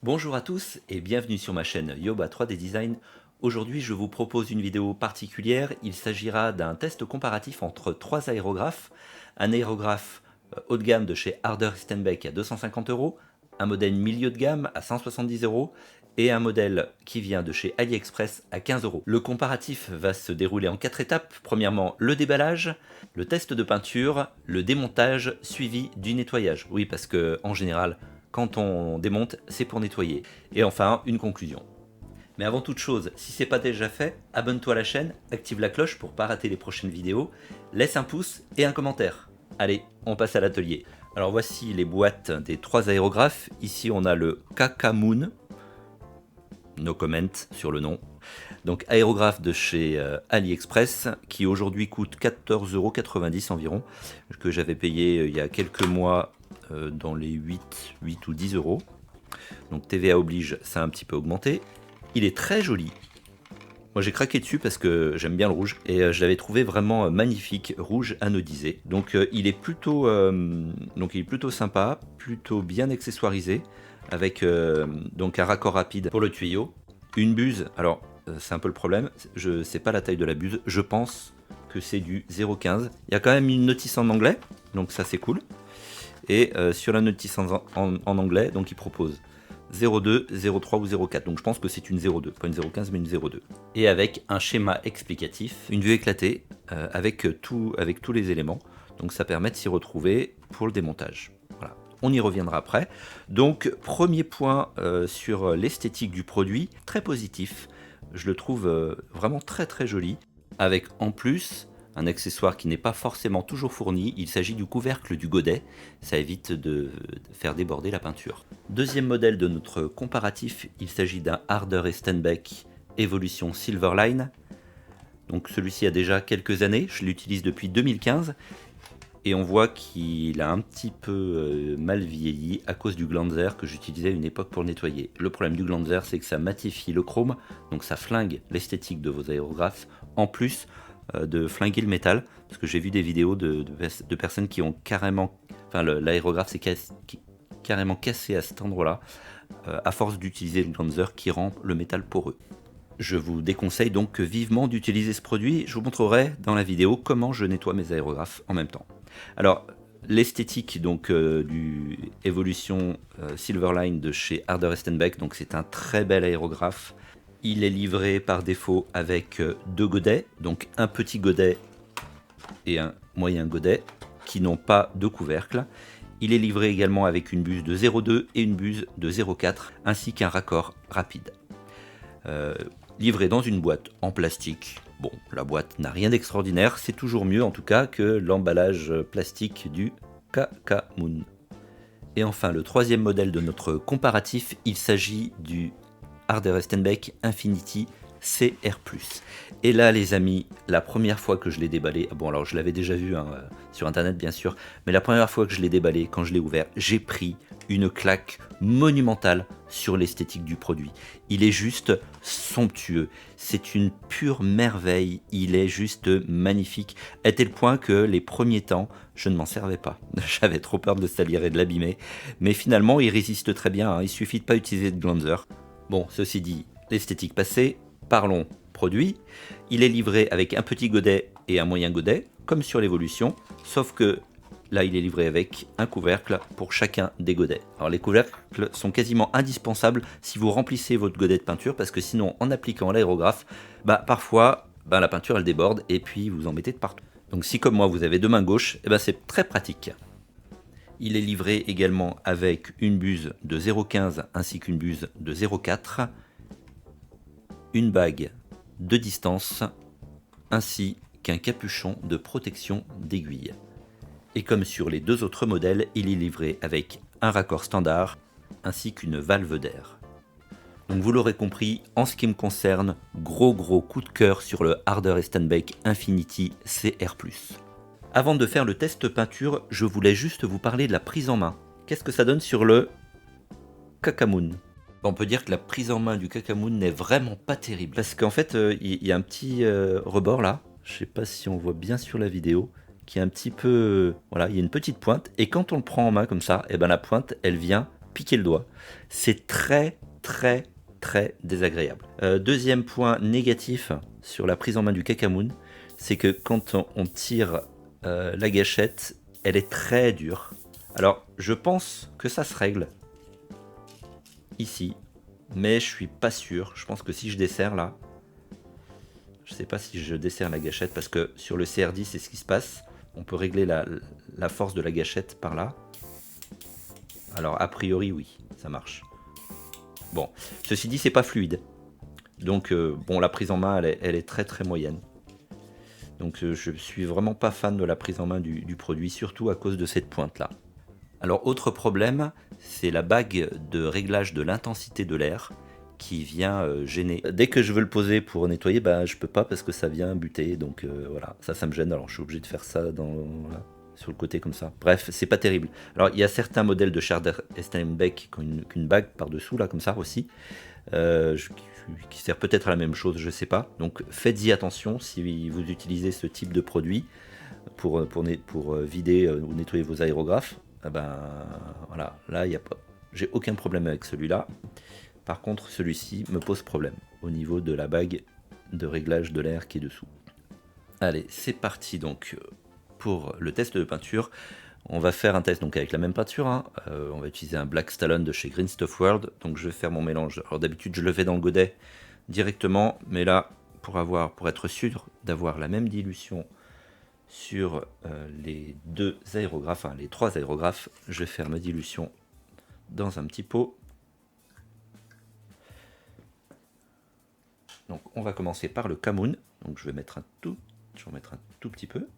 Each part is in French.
Bonjour à tous et bienvenue sur ma chaîne Yoba 3D Design. Aujourd'hui je vous propose une vidéo particulière. Il s'agira d'un test comparatif entre trois aérographes. Un aérographe haut de gamme de chez Harder Steinbeck à 250 €, un modèle milieu de gamme à 170 € et un modèle qui vient de chez AliExpress à 15 €. Le comparatif va se dérouler en 4 étapes. Premièrement, le déballage, le test de peinture, le démontage suivi du nettoyage. Oui, parce que en général, quand on démonte, c'est pour nettoyer. Et enfin, une conclusion. Mais avant toute chose, si c'est pas déjà fait, abonne-toi à la chaîne, active la cloche pour pas rater les prochaines vidéos, laisse un pouce et un commentaire. Allez, on passe à l'atelier. Alors voici les boîtes des trois aérographes. Ici on a le Kakamoon, no comment sur le nom. Donc aérographe de chez AliExpress qui aujourd'hui coûte 14,90 € environ, que j'avais payé il y a quelques mois dans les 8 ou 10 €. Donc TVA oblige, ça a un petit peu augmenté. Il est très joli. Moi j'ai craqué dessus parce que j'aime bien le rouge et je l'avais trouvé vraiment magnifique, rouge anodisé. Donc il est plutôt sympa, plutôt bien accessoirisé avec donc un raccord rapide pour le tuyau, une buse. Alors c'est un peu le problème, je sais pas la taille de la buse, je pense que c'est du 0,15. Il y a quand même une notice en anglais, donc ça c'est cool. Et sur la notice en anglais, donc il propose 0,2, 0,3 ou 0,4. Donc je pense que c'est une 0,2, pas une 0,15 mais une 0,2. Et avec un schéma explicatif, une vue éclatée avec tous les éléments. Donc ça permet de s'y retrouver pour le démontage. Voilà. On y reviendra après. Donc premier point sur l'esthétique du produit, très positif. Je le trouve vraiment très joli. Avec en plus un accessoire qui n'est pas forcément toujours fourni, il s'agit du couvercle du godet, ça évite de faire déborder la peinture. Deuxième modèle de notre comparatif, il s'agit d'un Harder Steinbeck Evolution Silverline. Donc celui-ci a déjà quelques années, je l'utilise depuis 2015 et on voit qu'il a un petit peu mal vieilli à cause du glanzer que j'utilisais à une époque pour le nettoyer. Le problème du glanzer, c'est que ça matifie le chrome, donc ça flingue l'esthétique de vos aérographes, en plus de flinguer le métal, parce que j'ai vu des vidéos de personnes qui ont carrément, enfin l'aérographe s'est carrément cassé à cet endroit-là, à force d'utiliser le glanzer qui rend le métal poreux. Je vous déconseille donc vivement d'utiliser ce produit. Je vous montrerai dans la vidéo comment je nettoie mes aérographes en même temps. Alors, l'esthétique donc du Evolution Silverline de chez Harder Steinbeck, donc c'est un très bel aérographe. Il est livré par défaut avec deux godets, donc un petit godet et un moyen godet qui n'ont pas de couvercle. Il est livré également avec une buse de 0,2 et une buse de 0,4 ainsi qu'un raccord rapide. Livré dans une boîte en plastique. Bon, la boîte n'a rien d'extraordinaire, c'est toujours mieux en tout cas que l'emballage plastique du Kakamoon. Et enfin, le troisième modèle de notre comparatif, il s'agit du Harder Steinbeck Infinity CR+. Et là les amis, la première fois que je l'ai déballé, bon alors je l'avais déjà vu sur internet bien sûr, mais la première fois que je l'ai déballé, quand je l'ai ouvert, j'ai pris une claque monumentale sur l'esthétique du produit. Il est juste somptueux, c'est une pure merveille, il est juste magnifique, à tel point que les premiers temps, je ne m'en servais pas. J'avais trop peur de salir et de l'abîmer, mais finalement il résiste très bien, hein. Il suffit de pas utiliser de glanzer. Bon, ceci dit, l'esthétique passée, parlons produit. Il est livré avec un petit godet et un moyen godet, comme sur l'évolution, sauf que là il est livré avec un couvercle pour chacun des godets. Alors les couvercles sont quasiment indispensables si vous remplissez votre godet de peinture, parce que sinon en appliquant l'aérographe, parfois la peinture elle déborde et puis vous en mettez de partout. Donc si comme moi vous avez deux mains gauches, c'est très pratique. Il est livré également avec une buse de 0,15 ainsi qu'une buse de 0,4, une bague de distance ainsi qu'un capuchon de protection d'aiguille. Et comme sur les deux autres modèles, il est livré avec un raccord standard ainsi qu'une valve d'air. Donc vous l'aurez compris, en ce qui me concerne, gros coup de cœur sur le Harder Steinbeck Infinity CR+. Avant de faire le test peinture, je voulais juste vous parler de la prise en main. Qu'est-ce que ça donne sur le Kakamoon? On peut dire que la prise en main du Kakamoon n'est vraiment pas terrible. Parce qu'en fait, il y a un petit rebord là, je sais pas si on voit bien sur la vidéo, qui est un petit peu... voilà, il y a une petite pointe, et quand on le prend en main comme ça, la pointe, elle vient piquer le doigt. C'est très désagréable. Deuxième point négatif sur la prise en main du Kakamoon, c'est que quand on tire la gâchette, elle est très dure. Alors je pense que ça se règle ici, mais je suis pas sûr. Je pense que si je desserre là, je sais pas si je desserre la gâchette, parce que sur le CRD c'est ce qui se passe. On peut régler la force de la gâchette par là. Alors a priori oui, ça marche. Bon, ceci dit, c'est pas fluide. Donc, bon, la prise en main, elle est très moyenne. Donc, je suis vraiment pas fan de la prise en main du produit, surtout à cause de cette pointe-là. Alors, autre problème, c'est la bague de réglage de l'intensité de l'air qui vient gêner. Dès que je veux le poser pour nettoyer, bah, je peux pas parce que ça vient buter. Donc, voilà, ça me gêne. Alors, je suis obligé de faire ça voilà, sur le côté comme ça. Bref, c'est pas terrible. Alors, il y a certains modèles de Schaerder Steinbeck qui ont une bague par-dessous, là, comme ça aussi. Qui sert peut-être à la même chose, je sais pas. Donc faites-y attention si vous utilisez ce type de produit pour vider ou nettoyer vos aérographes. Eh ben voilà, là il y a pas, j'ai aucun problème avec celui-là. Par contre, celui-ci me pose problème au niveau de la bague de réglage de l'air qui est dessous. Allez, c'est parti donc pour le test de peinture. On va faire un test donc avec la même peinture, hein. On va utiliser un Black Stallion de chez Green Stuff World. Donc je vais faire mon mélange. Alors d'habitude je le fais dans le godet directement, mais là pour être sûr d'avoir la même dilution sur les deux aérographes, les trois aérographes, je vais faire ma dilution dans un petit pot. Donc on va commencer par le Kakamoon. Donc je vais mettre un tout petit peu.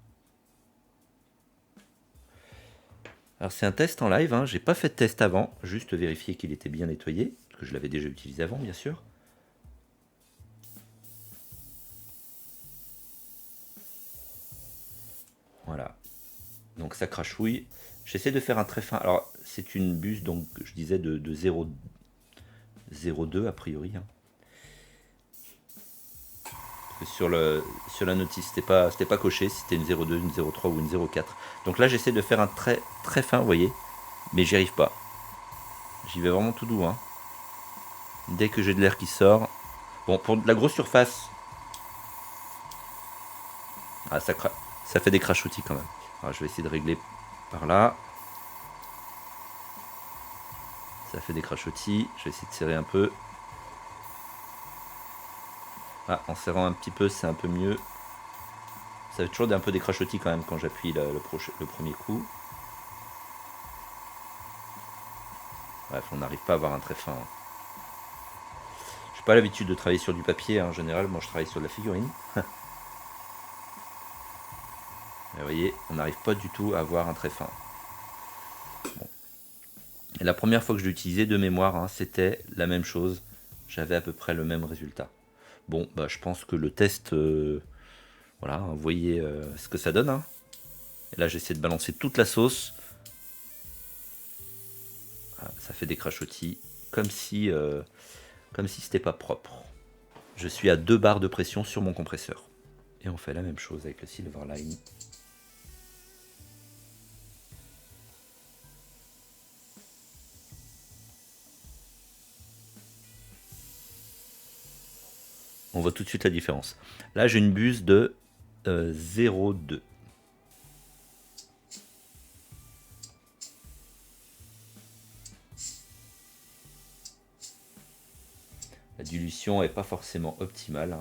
Alors c'est un test en live, hein. J'ai pas fait de test avant, juste vérifier qu'il était bien nettoyé, parce que je l'avais déjà utilisé avant bien sûr. Voilà, donc ça crachouille. J'essaie de faire un très fin, alors c'est une buse donc je disais de 0,2 a priori. Hein. Sur la notice, c'était pas coché si c'était une 0,2, une 0,3 ou une 0,4. Donc là j'essaie de faire un très fin, vous voyez, mais j'y arrive pas. J'y vais vraiment tout doux. Hein. Dès que j'ai de l'air qui sort. Bon, pour de la grosse surface, ça fait des crachoutis quand même. Alors, je vais essayer de régler par là. Ça fait des crachoutis. Je vais essayer de serrer un peu. Ah, en serrant un petit peu, c'est un peu mieux. Ça fait toujours un peu des crachoutis quand même quand j'appuie le premier coup. Bref, on n'arrive pas à avoir un très fin. J'ai pas l'habitude de travailler sur du papier, hein. En général, moi je travaille sur de la figurine. Et vous voyez, on n'arrive pas du tout à avoir un très fin. Bon. Et la première fois que je l'ai utilisé de mémoire, hein, c'était la même chose. J'avais à peu près le même résultat. Bon, bah, je pense que le test, voilà, vous voyez ce que ça donne. Hein. Et là, j'essaie de balancer toute la sauce. Ah, ça fait des crachottis, comme si c'était pas propre. Je suis à 2 bars de pression sur mon compresseur. Et on fait la même chose avec le Silverline. On voit tout de suite la différence. Là, j'ai une buse de 0,2. La dilution n'est pas forcément optimale. Hein.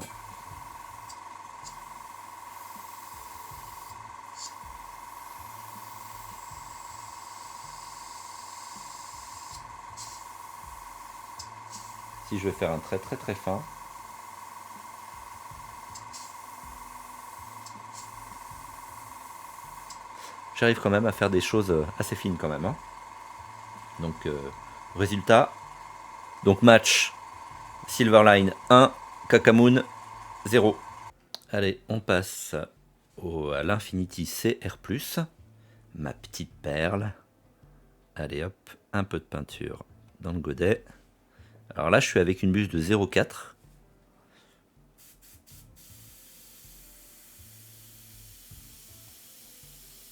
Si je vais faire un très fin, j'arrive quand même à faire des choses assez fines quand même. Hein. Donc résultat, donc match Silverline 1, Kakamoon 0. Allez, on passe à l'Infinity CR+, ma petite perle. Allez hop, un peu de peinture dans le godet. Alors là, je suis avec une buse de 0,4.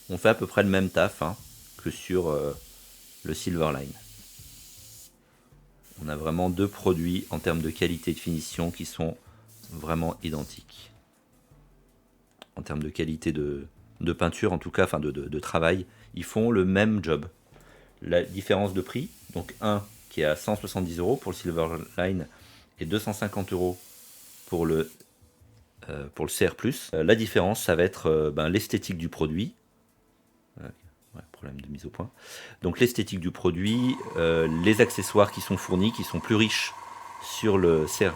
On fait à peu près le même taf hein, que sur le Silverline. On a vraiment deux produits en termes de qualité et de finition qui sont vraiment identiques. En termes de qualité de peinture, en tout cas, enfin de travail, ils font le même job. La différence de prix, donc un qui est à 170 € pour le Silverline et 250 € pour le CR+. La différence, ça va être l'esthétique du produit. Ouais, problème de mise au point. Donc l'esthétique du produit, les accessoires qui sont fournis, qui sont plus riches sur le CR+.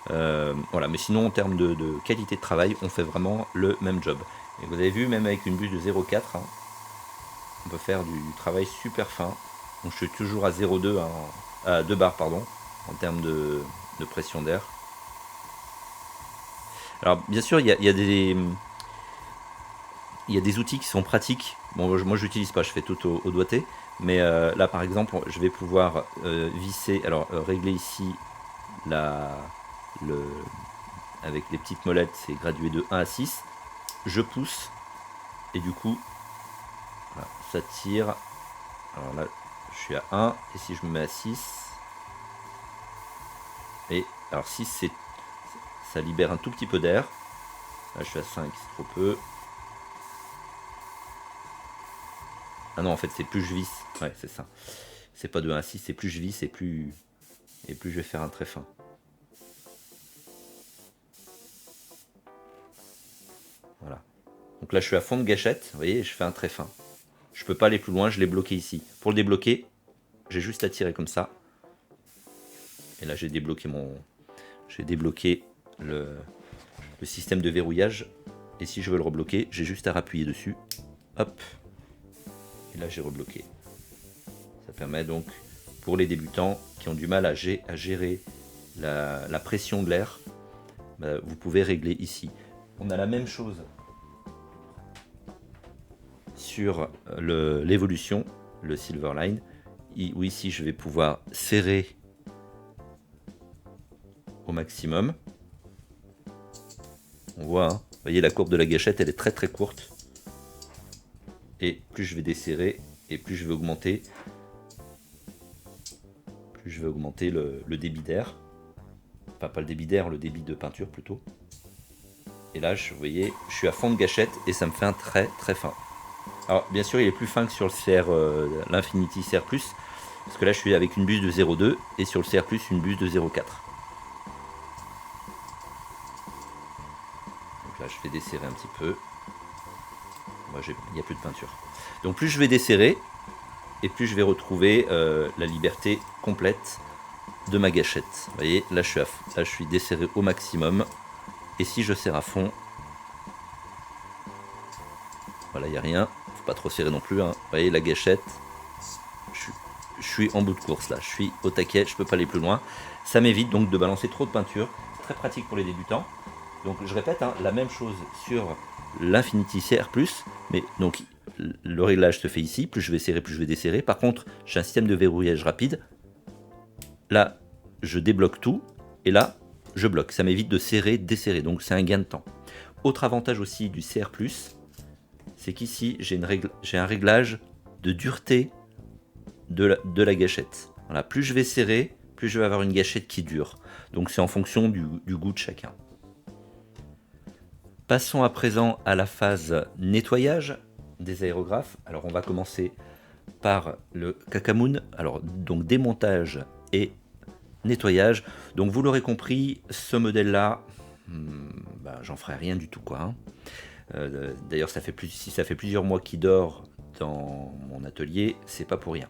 Voilà, mais sinon en termes de qualité de travail, on fait vraiment le même job. Et vous avez vu, même avec une buse de 0,4, hein, on peut faire du travail super fin. Donc je suis toujours à 0,2, hein, à 2 bars pardon, en termes de pression d'air. Alors bien sûr, il y a des outils qui sont pratiques. Bon, moi je n'utilise pas, je fais tout au doigté. Mais là par exemple, je vais pouvoir visser, alors régler ici avec les petites molettes, c'est gradué de 1 à 6. Je pousse et du coup, voilà, ça tire. Alors là, je suis à 1 et si je me mets à 6, et alors 6, ça libère un tout petit peu d'air. Là, je suis à 5, c'est trop peu. Ah non, en fait, c'est plus je visse. Ouais, c'est ça. C'est pas de 1 à 6, c'est plus je visse et plus je vais faire un trait fin. Voilà. Donc là, je suis à fond de gâchette. Vous voyez, je fais un trait fin. Je peux pas aller plus loin, je l'ai bloqué ici. Pour le débloquer, j'ai juste à tirer comme ça. Et là, j'ai débloqué le système de verrouillage. Et si je veux le rebloquer, j'ai juste à appuyer dessus. Hop. Et là, j'ai rebloqué. Ça permet donc, pour les débutants qui ont du mal à gérer la pression de l'air, vous pouvez régler ici. On a la même chose sur l'évolution, le Silverline, où ici je vais pouvoir serrer au maximum. On voit, hein, vous voyez la courbe de la gâchette, elle est très très courte. Et plus je vais desserrer, et plus je vais augmenter, le débit d'air. Enfin, pas le débit d'air, le débit de peinture plutôt. Et là, vous voyez, je suis à fond de gâchette et ça me fait un très très fin. Alors, bien sûr, il est plus fin que sur le l'Infinity CR+, parce que là, je suis avec une buse de 0,2 et sur le CR+, une buse de 0,4. Donc là, je vais desserrer un petit peu. Moi, il n'y a plus de peinture. Donc, plus je vais desserrer, et plus je vais retrouver la liberté complète de ma gâchette. Vous voyez, là, je suis desserré au maximum. Et si je serre à fond, voilà, il n'y a rien. Faut pas trop serrer non plus, hein. Vous voyez, la gâchette, je suis en bout de course là. Je suis au taquet, je peux pas aller plus loin. Ça m'évite donc de balancer trop de peinture. Très pratique pour les débutants. Donc je répète, hein, la même chose sur l'Infinity CR+, mais donc le réglage se fait ici. Plus je vais serrer, plus je vais desserrer. Par contre, j'ai un système de verrouillage rapide. Là, je débloque tout. Et là, je bloque. Ça m'évite de serrer, desserrer. Donc c'est un gain de temps. Autre avantage aussi du CR+, c'est qu'ici, j'ai un réglage de dureté de la gâchette. Voilà, plus je vais serrer, plus je vais avoir une gâchette qui dure. Donc c'est en fonction du goût de chacun. Passons à présent à la phase nettoyage des aérographes. Alors on va commencer par le Kakamoon. Alors donc démontage et nettoyage. Donc vous l'aurez compris, ce modèle-là, j'en ferai rien du tout quoi. D'ailleurs, si ça fait plusieurs mois qu'il dort dans mon atelier, c'est pas pour rien.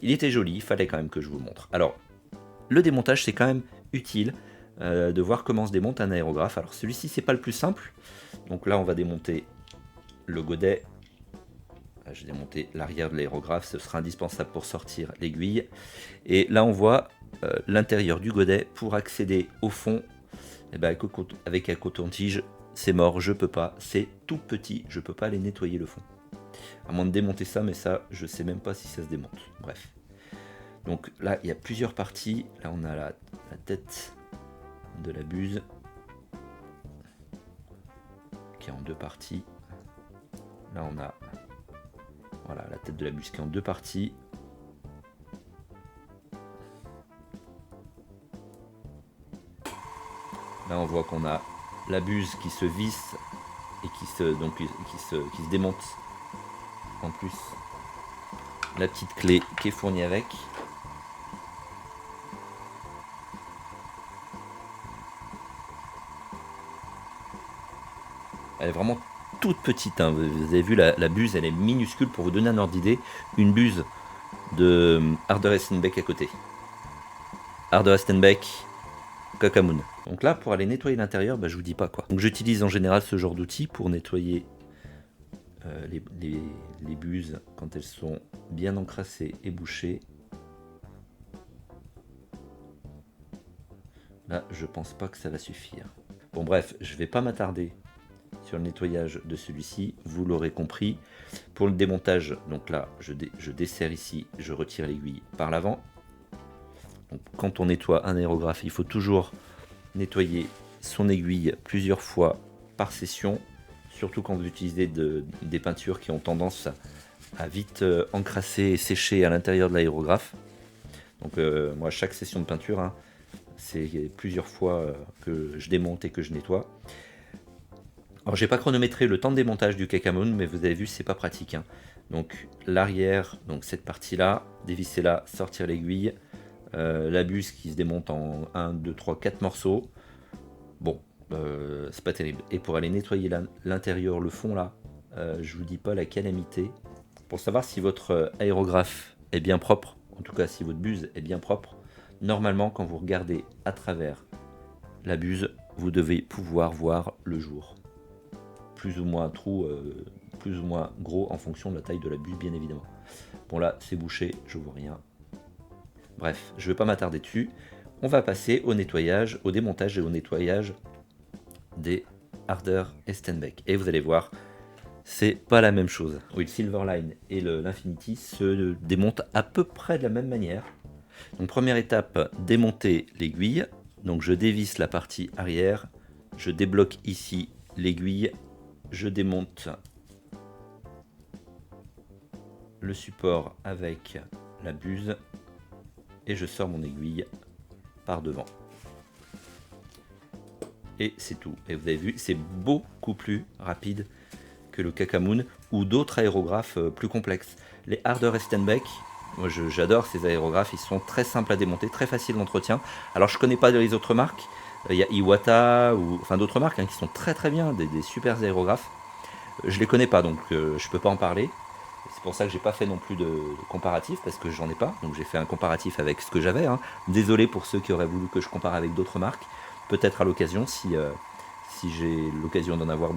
Il était joli, il fallait quand même que je vous le montre. Alors, le démontage, c'est quand même utile de voir comment se démonte un aérographe. Alors, celui-ci, c'est pas le plus simple. Donc là, on va démonter le godet. Je vais démonter l'arrière de l'aérographe, ce sera indispensable pour sortir l'aiguille. Et là, on voit l'intérieur du godet. Pour accéder au fond, avec un coton-tige, c'est mort, je peux pas, c'est tout petit, je peux pas aller nettoyer le fond. À moins de démonter ça, mais ça, je sais même pas si ça se démonte. Bref. Donc là, il y a plusieurs parties. Là, on a la tête de la buse qui est en deux parties. Là, on a la tête de la buse qui est en deux parties. Là, on voit qu'on a la buse qui se visse et qui se démonte. En plus, la petite clé qui est fournie avec. Elle est vraiment toute petite, hein. Vous avez vu, la buse, elle est minuscule. Pour vous donner un ordre d'idée, une buse de Harder Estenbeck à côté. Harder Estenbeck, Kakamoon. Donc là, pour aller nettoyer l'intérieur, bah, je vous dis pas quoi. Donc j'utilise en général ce genre d'outil pour nettoyer les buses quand elles sont bien encrassées et bouchées. Là, je pense pas que ça va suffire. Bon bref, je vais pas m'attarder sur le nettoyage de celui-ci, vous l'aurez compris. Pour le démontage, donc là, je desserre ici, je retire l'aiguille par l'avant. Quand on nettoie un aérographe, il faut toujours nettoyer son aiguille plusieurs fois par session, surtout quand vous utilisez des peintures qui ont tendance à vite encrasser et sécher à l'intérieur de l'aérographe. Donc moi, chaque session de peinture, hein, c'est plusieurs fois que je démonte et que je nettoie. Alors j'ai pas chronométré le temps de démontage du Kakamoon, mais vous avez vu, c'est pas pratique, hein. Donc l'arrière, donc cette partie là, dévisser là, sortir l'aiguille, la buse qui se démonte en 1, 2, 3, 4 morceaux. Bon, c'est pas terrible. Et pour aller nettoyer l'intérieur, le fond là, je vous dis pas la calamité. Pour savoir si votre aérographe est bien propre, en tout cas si votre buse est bien propre, normalement quand vous regardez à travers la buse, vous devez pouvoir voir le jour. Plus ou moins trou, plus ou moins gros en fonction de la taille de la buse bien évidemment. Bon là c'est bouché, je vois rien. Bref, je ne vais pas m'attarder dessus. On va passer au nettoyage, au démontage et au nettoyage des Harder Estenbeck. Et vous allez voir, c'est pas la même chose. Oui, le Silverline et l'Infinity se démontent à peu près de la même manière. Donc première étape, démonter l'aiguille. Donc je dévisse la partie arrière, je débloque ici l'aiguille, je démonte le support avec la buse et je sors mon aiguille par devant. Et c'est tout. Et vous avez vu, c'est beaucoup plus rapide que le Kakamoon ou d'autres aérographes plus complexes. Les Harder Estenbeck, moi j'adore ces aérographes, ils sont très simples à démonter, très faciles d'entretien. Alors je connais pas les autres marques, il y a Iwata ou enfin d'autres marques qui sont très très bien, des super aérographes. Je les connais pas donc je peux pas en parler. C'est pour ça que j'ai pas fait non plus de comparatif parce que j'en ai pas. Donc j'ai fait un comparatif avec ce que j'avais, hein. Désolé pour ceux qui auraient voulu que je compare avec d'autres marques. Peut-être à l'occasion si j'ai l'occasion d'en avoir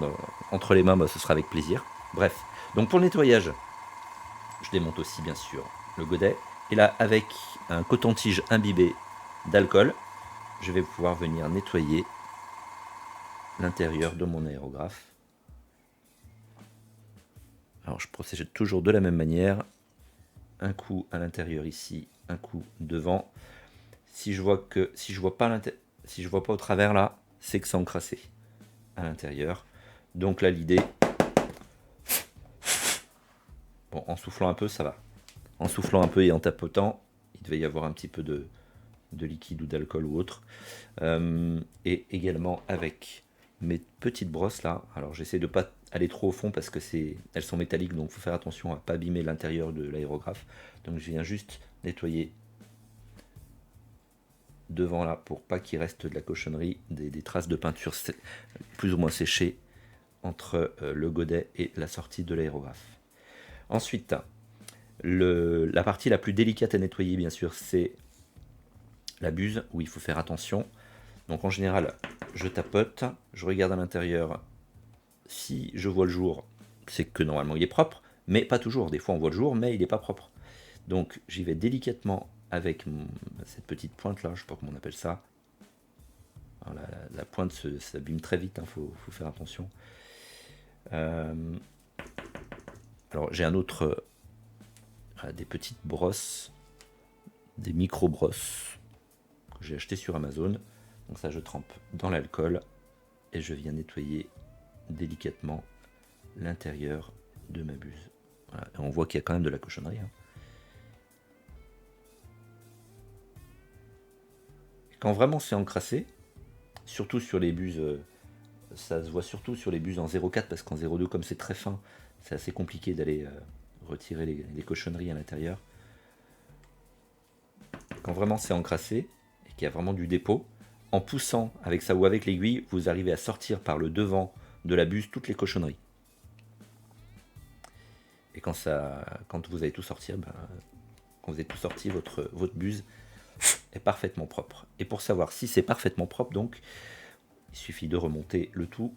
entre les mains, bah, ce sera avec plaisir. Bref, donc pour le nettoyage, je démonte aussi bien sûr le godet. Et là, avec un coton-tige imbibé d'alcool, je vais pouvoir venir nettoyer l'intérieur de mon aérographe. Alors je procède toujours de la même manière. Un coup à l'intérieur ici, un coup devant. Si je vois pas au travers là, c'est que c'est encrassé à l'intérieur. Donc là l'idée, bon, en soufflant un peu ça va. En soufflant un peu et en tapotant, il devait y avoir un petit peu de liquide ou d'alcool ou autre. Et également avec mes petites brosses là. Alors j'essaie de pas aller trop au fond parce que elles sont métalliques, donc il faut faire attention à pas abîmer l'intérieur de l'aérographe. Donc je viens juste nettoyer devant là pour pas qu'il reste de la cochonnerie, des traces de peinture plus ou moins séchées entre le godet et la sortie de l'aérographe. Ensuite, la partie la plus délicate à nettoyer bien sûr c'est la buse où il faut faire attention. Donc en général je tapote, je regarde à l'intérieur, si je vois le jour c'est que normalement il est propre, mais pas toujours, des fois on voit le jour mais il n'est pas propre. Donc j'y vais délicatement avec cette petite pointe là, je sais pas comment on appelle ça. Alors, la pointe s'abîme très vite, faut faire attention. Alors j'ai un autre, des petites brosses, des micro brosses que j'ai acheté sur Amazon. Donc ça je trempe dans l'alcool et je viens nettoyer délicatement l'intérieur de ma buse. Voilà. Et on voit qu'il y a quand même de la cochonnerie, hein. Quand vraiment c'est encrassé, surtout sur les buses, ça se voit surtout sur les buses en 0,4 parce qu'en 0,2 comme c'est très fin, c'est assez compliqué d'aller retirer les cochonneries à l'intérieur. Quand vraiment c'est encrassé et qu'il y a vraiment du dépôt, en poussant avec ça ou avec l'aiguille, vous arrivez à sortir par le devant de la buse toutes les cochonneries. Et quand vous avez tout sorti, quand vous avez tout sorti, votre buse est parfaitement propre. Et pour savoir si c'est parfaitement propre, donc, il suffit de remonter le tout.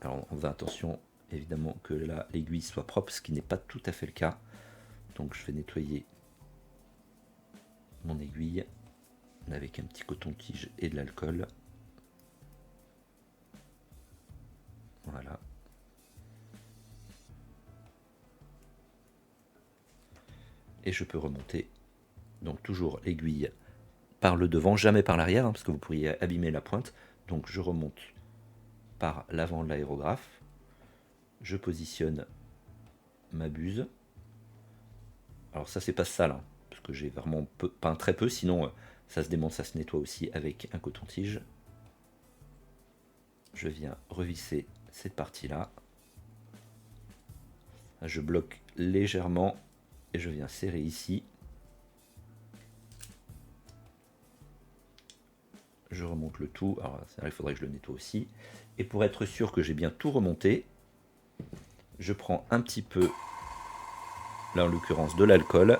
Alors on faisant attention évidemment que là l'aiguille soit propre, ce qui n'est pas tout à fait le cas. Donc je vais nettoyer mon aiguille avec un petit coton-tige et de l'alcool. Voilà. Et je peux remonter, donc toujours l'aiguille par le devant, jamais par l'arrière, parce que vous pourriez abîmer la pointe. Donc je remonte par l'avant de l'aérographe, je positionne ma buse. Alors ça c'est pas sale, hein, parce que j'ai vraiment peint très peu, sinon ça se démonte, ça se nettoie aussi avec un coton-tige. Je viens revisser cette partie-là. Je bloque légèrement et je viens serrer ici. Je remonte le tout. Alors il faudrait que je le nettoie aussi. Et pour être sûr que j'ai bien tout remonté, je prends un petit peu, là en l'occurrence de l'alcool,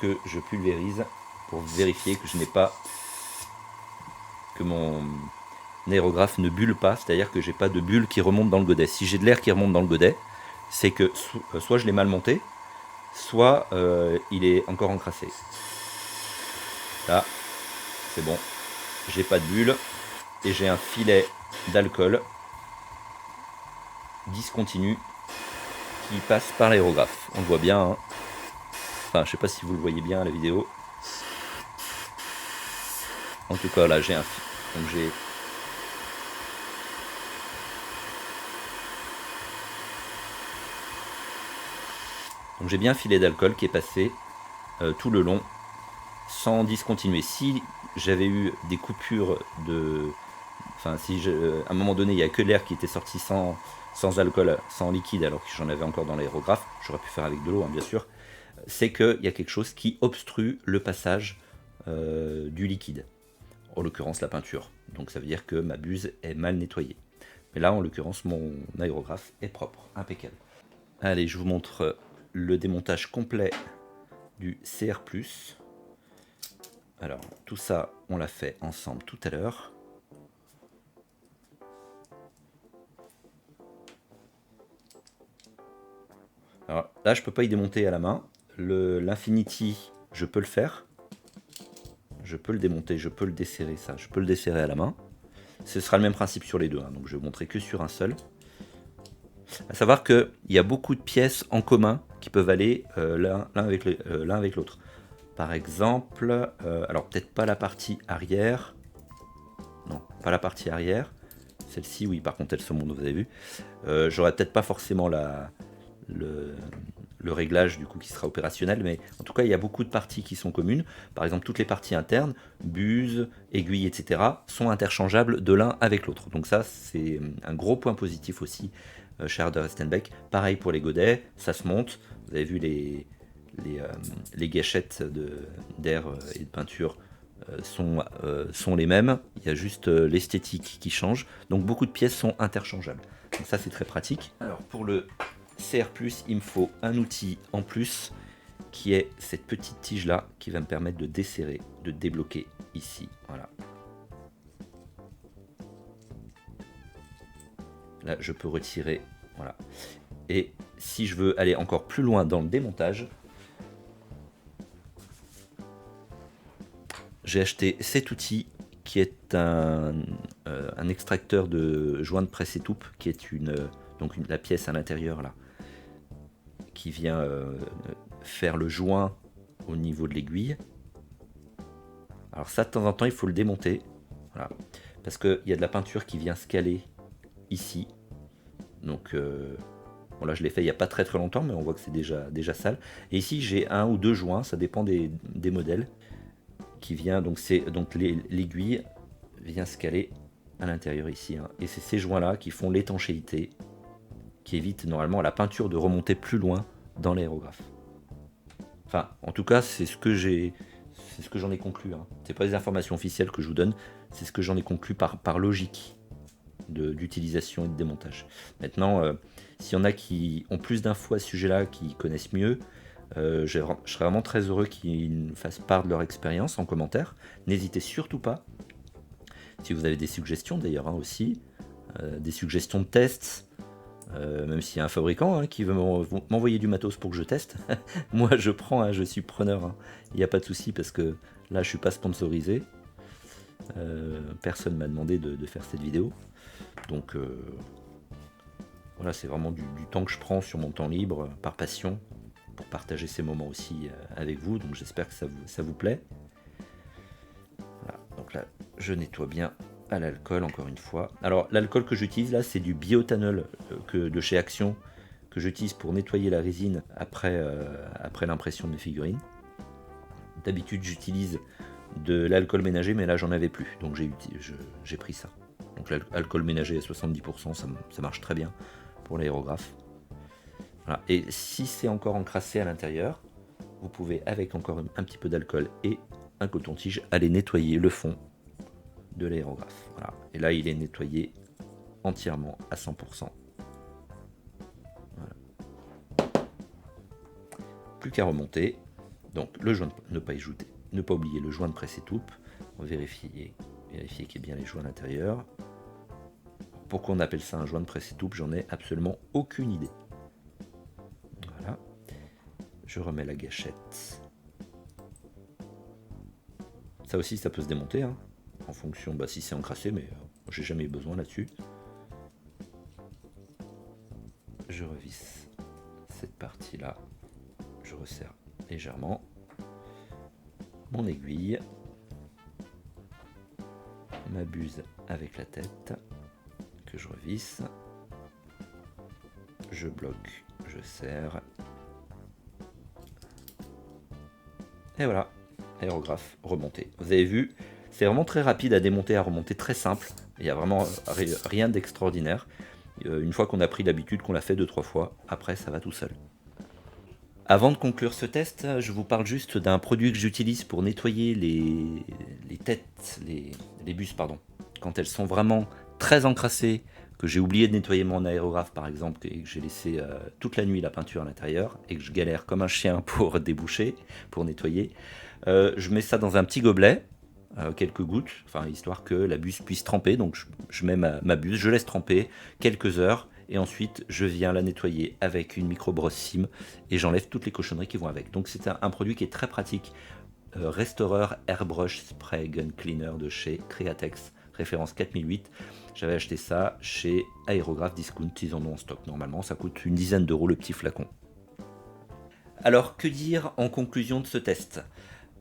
que je pulvérise pour vérifier que je n'ai pas, que mon aérographe ne bulle pas, c'est-à-dire que j'ai pas de bulle qui remonte dans le godet. Si j'ai de l'air qui remonte dans le godet, c'est que soit je l'ai mal monté, soit il est encore encrassé. Là, c'est bon, j'ai pas de bulle et j'ai un filet d'alcool discontinu qui passe par l'aérographe. On le voit bien, hein. Enfin, je sais pas si vous le voyez bien à la vidéo. En tout cas, là, j'ai un donc j'ai bien un filet d'alcool qui est passé tout le long sans discontinuer. Si j'avais eu des coupures de... Enfin, si à un moment donné, il n'y a que l'air qui était sorti sans alcool, sans liquide, alors que j'en avais encore dans l'aérographe, j'aurais pu faire avec de l'eau, hein, bien sûr, c'est qu'il y a quelque chose qui obstrue le passage du liquide. En l'occurrence, la peinture. Donc ça veut dire que ma buse est mal nettoyée. Mais là, en l'occurrence, mon aérographe est propre, impeccable. Allez, je vous montre le démontage complet du CR+. Alors, tout ça, on l'a fait ensemble tout à l'heure. Alors là, je peux pas y démonter à la main. L'Infinity, je peux le faire. Je peux le démonter, je peux le desserrer, ça. Je peux le desserrer à la main. Ce sera le même principe sur les deux, hein, donc je vais vous montrer que sur un seul. À savoir qu'il y a beaucoup de pièces en commun qui peuvent aller l'un avec l'autre. Par exemple, alors peut-être pas la partie arrière. Non, pas la partie arrière. Celle-ci, oui, par contre, elle se monte, vous avez vu. J'aurais peut-être pas forcément le réglage du coup qui sera opérationnel, mais en tout cas, il y a beaucoup de parties qui sont communes. Par exemple, toutes les parties internes, buses, aiguilles, etc., sont interchangeables de l'un avec l'autre. Donc ça, c'est un gros point positif aussi chez Harder & Steenbeck. Pareil pour les godets, ça se monte. Vous avez vu les gâchettes d'air et de peinture sont les mêmes, il y a juste l'esthétique qui change, donc beaucoup de pièces sont interchangeables. Donc ça c'est très pratique. Alors pour le CR+, il me faut un outil en plus qui est cette petite tige là qui va me permettre de desserrer, de débloquer ici, voilà. Là je peux retirer, voilà. Et si je veux aller encore plus loin dans le démontage, j'ai acheté cet outil qui est un extracteur de joint de presse étoupe, qui est la pièce à l'intérieur là, qui vient faire le joint au niveau de l'aiguille. Alors ça, de temps en temps, il faut le démonter, voilà, parce qu'il y a de la peinture qui vient se caler ici. Donc bon, là je l'ai fait il n'y a pas très longtemps, mais on voit que c'est déjà sale. Et ici j'ai un ou deux joints, ça dépend des modèles, qui vient, donc c'est l'aiguille vient se caler à l'intérieur ici, hein. Et c'est ces joints là qui font l'étanchéité, qui évite normalement à la peinture de remonter plus loin dans l'aérographe. Enfin, en tout cas, c'est ce que j'en ai conclu, hein. C'est pas des informations officielles que je vous donne, c'est ce que j'en ai conclu par logique d'utilisation et de démontage. Maintenant, s'il y en a qui ont plus d'infos à ce sujet-là, qui connaissent mieux, je serais vraiment très heureux qu'ils me fassent part de leur expérience en commentaire. N'hésitez surtout pas, si vous avez des suggestions d'ailleurs, hein, aussi, des suggestions de tests, même s'il y a un fabricant, hein, qui veut m'envoyer du matos pour que je teste, moi je prends, hein, je suis preneur, hein. Il n'y a pas de souci parce que là je suis pas sponsorisé, personne m'a demandé de faire cette vidéo, donc voilà, c'est vraiment du temps que je prends sur mon temps libre, par passion, pour partager ces moments aussi avec vous, donc j'espère que ça vous plaît. Voilà, donc là je nettoie bien à l'alcool encore une fois. Alors l'alcool que j'utilise là, c'est du bioéthanol de chez Action, que j'utilise pour nettoyer la résine après l'impression de mes figurines. D'habitude j'utilise de l'alcool ménager, mais là j'en avais plus, donc j'ai pris ça. Donc l'alcool ménager à 70%, ça marche très bien pour l'aérographe. Voilà. Et si c'est encore encrassé à l'intérieur, vous pouvez avec encore un petit peu d'alcool et un coton-tige aller nettoyer le fond de l'aérographe. Voilà. Et là il est nettoyé entièrement à 100%. Voilà. Plus qu'à remonter. Donc le joint, ne pas oublier le joint de presse étoupe. On va vérifier qu'il y ait bien les joints à l'intérieur. Pourquoi on appelle ça un joint de presse étoupe, j'en ai absolument aucune idée. Voilà. Je remets la gâchette. Ça aussi, ça peut se démonter, hein, en fonction, si c'est encrassé, mais j'ai jamais eu besoin là-dessus. Je revisse cette partie-là. Je resserre légèrement mon aiguille. Ma buse avec la tête que je revisse. Je bloque, je serre. Et voilà, aérographe remonté. Vous avez vu, c'est vraiment très rapide à démonter, à remonter, très simple. Il n'y a vraiment rien d'extraordinaire. Une fois qu'on a pris l'habitude, qu'on l'a fait 2-3 fois, après ça va tout seul. Avant de conclure ce test, je vous parle juste d'un produit que j'utilise pour nettoyer les têtes, les bus, pardon. Quand elles sont vraiment très encrassées, que j'ai oublié de nettoyer mon aérographe par exemple, et que j'ai laissé toute la nuit la peinture à l'intérieur, et que je galère comme un chien pour déboucher, pour nettoyer, je mets ça dans un petit gobelet, quelques gouttes, enfin histoire que la buse puisse tremper, donc je mets ma buse, je laisse tremper quelques heures, et ensuite je viens la nettoyer avec une micro brosse cime et j'enlève toutes les cochonneries qui vont avec. Donc c'est un produit qui est très pratique. Restaureur Airbrush Spray Gun Cleaner de chez Createx, référence 4008. J'avais acheté ça chez Aérographe Discount, ils en ont en stock normalement, ça coûte une dizaine d'euros le petit flacon. Alors que dire en conclusion de ce test?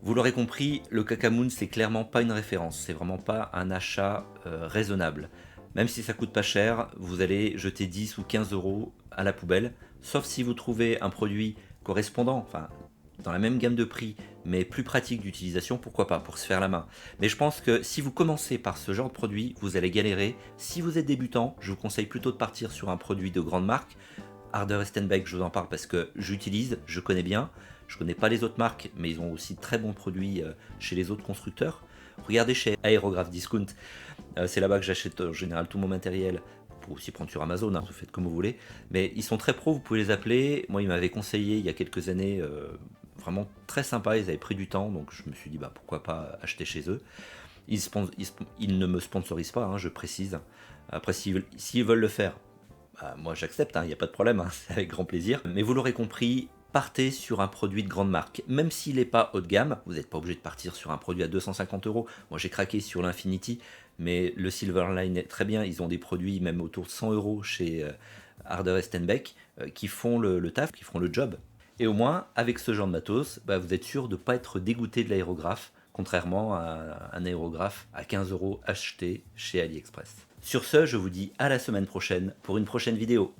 Vous l'aurez compris, le Kakamoon c'est clairement pas une référence, c'est vraiment pas un achat raisonnable. Même si ça coûte pas cher, vous allez jeter 10 ou 15 euros à la poubelle, sauf si vous trouvez un produit correspondant, enfin dans la même gamme de prix, mais plus pratique d'utilisation, pourquoi pas, pour se faire la main. Mais je pense que si vous commencez par ce genre de produit, vous allez galérer. Si vous êtes débutant, je vous conseille plutôt de partir sur un produit de grande marque. Harder Stenbeck, je vous en parle parce que j'utilise, je connais bien. Je connais pas les autres marques, mais ils ont aussi de très bons produits chez les autres constructeurs. Regardez chez Aérographe Discount, c'est là-bas que j'achète en général tout mon matériel. Vous pouvez aussi prendre sur Amazon, hein, vous faites comme vous voulez. Mais ils sont très pros, vous pouvez les appeler. Moi, ils m'avaient conseillé il y a quelques années, vraiment très sympa, ils avaient pris du temps, donc je me suis dit pourquoi pas acheter chez eux. Ils ne me sponsorisent pas, hein, je précise. Après, s'ils veulent le faire, moi j'accepte, il n'y a pas de problème, hein, c'est avec grand plaisir. Mais vous l'aurez compris, partez sur un produit de grande marque. Même s'il n'est pas haut de gamme, vous n'êtes pas obligé de partir sur un produit à 250 euros. Moi j'ai craqué sur l'Infinity, mais le Silverline est très bien. Ils ont des produits même autour de 100 euros chez Harder Stenbeck qui font le taf, qui font le job. Et au moins, avec ce genre de matos, vous êtes sûr de ne pas être dégoûté de l'aérographe, contrairement à un aérographe à 15 euros acheté chez AliExpress. Sur ce, je vous dis à la semaine prochaine pour une prochaine vidéo.